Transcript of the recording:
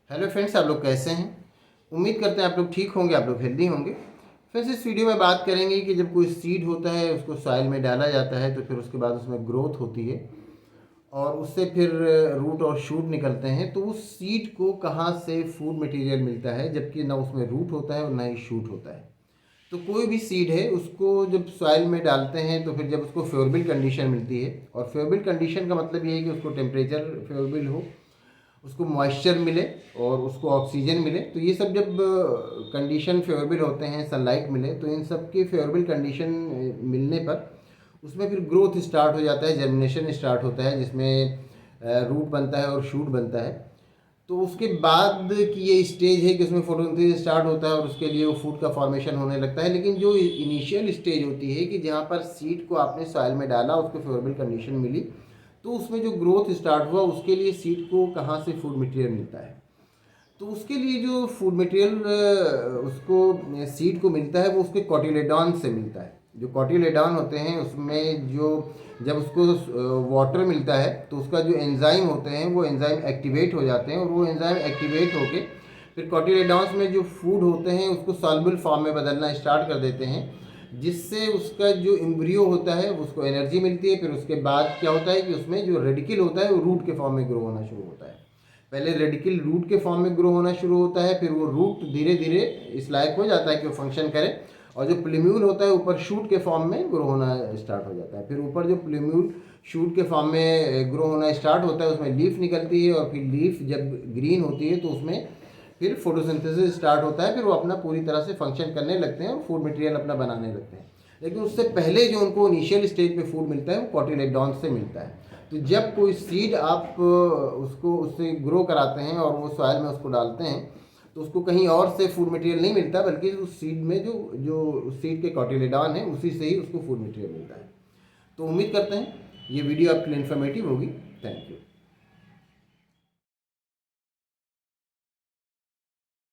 Hello friends, आप लोग कैसे हैं। उम्मीद करते हैं आप लोग ठीक होंगे, आप लोग हेल्दी होंगे। फ्रेंड्स, इस वीडियो में बात करेंगे कि जब कोई सीड होता है उसको सॉइल में डाला जाता है तो फिर उसके बाद उसमें ग्रोथ होती है और उससे फिर रूट और शूट निकलते हैं। तो उस सीड को कहाँ से फूड मटेरियल मिलता है, जबकि ना उसमें रूट होता है और ना ही शूट होता है। तो कोई भी सीड है उसको जब सॉइल में डालते हैं तो फिर जब उसको फेवरेबल कंडीशन मिलती है, और फेवरेबल कंडीशन का मतलब ये है कि उसको टेम्परेचर फेवरेबल हो, उसको मॉइस्चर मिले और उसको ऑक्सीजन मिले। तो ये सब जब कंडीशन फेवरेबल होते हैं, सनलाइट मिले, तो इन सब के फेवरेबल कंडीशन मिलने पर उसमें फिर ग्रोथ स्टार्ट हो जाता है, जर्मिनेशन स्टार्ट होता है, जिसमें रूट बनता है और शूट बनता है। तो उसके बाद की ये स्टेज है कि उसमें फोटोसिंथेसिस स्टार्ट होता है और उसके लिए वो फूड का फॉर्मेशन होने लगता है। लेकिन जो इनिशियल स्टेज होती है कि जहाँ पर सीड को आपने सॉइल में डाला, उसको फेवरेबल कंडीशन मिली, तो उसमें जो ग्रोथ स्टार्ट हुआ, उसके लिए सीड को कहाँ से फूड मटेरियल मिलता है। तो उसके लिए जो फूड मटेरियल उसको सीड को मिलता है वो उसके कॉटिलेडॉन से मिलता है। जो कॉटिलेडॉन होते हैं उसमें जो जब उसको वाटर मिलता है तो उसका जो एंजाइम होते हैं वो एंजाइम एक्टिवेट हो जाते हैं, और वो एंजाइम एक्टिवेट होके फिर कॉटिलेडॉन्स में जो फूड होते हैं उसको सॉल्युबल फॉर्म में बदलना स्टार्ट कर देते हैं, जिससे उसका जो एम्ब्रियो होता है उसको एनर्जी मिलती है। फिर उसके बाद क्या होता है कि उसमें जो रेडिकल होता है वो रूट के फॉर्म में ग्रो होना शुरू होता है। पहले रेडिकल रूट के फॉर्म में ग्रो होना शुरू होता है, फिर वो रूट धीरे धीरे इस लायक हो जाता है कि वो फंक्शन करे, और जो प्लूम्यूल होता है ऊपर शूट के फॉर्म में ग्रो होना स्टार्ट हो जाता है। फिर ऊपर जो प्लूम्यूल शूट के फॉर्म में ग्रो होना स्टार्ट होता है उसमें लीफ निकलती है, और फिर लीफ जब ग्रीन होती है तो उसमें फिर फोटोसिंथेसिस स्टार्ट होता है। फिर वो अपना पूरी तरह से फंक्शन करने लगते हैं और फूड मटेरियल अपना बनाने लगते हैं। लेकिन उससे पहले जो उनको इनिशियल स्टेज पे फूड मिलता है वो कॉटिलेडॉन से मिलता है। तो जब कोई सीड आप उसको उससे ग्रो कराते हैं और वो सॉइल में उसको डालते हैं तो उसको कहीं और से फूड मटेरियल नहीं मिलता, बल्कि उस सीड में जो जो सीड के कॉटिलेडॉन है उसी से ही उसको फूड मटेरियल मिलता है। तो उम्मीद करते हैं ये वीडियो आपके लिए इन्फॉर्मेटिव होगी। Thank you.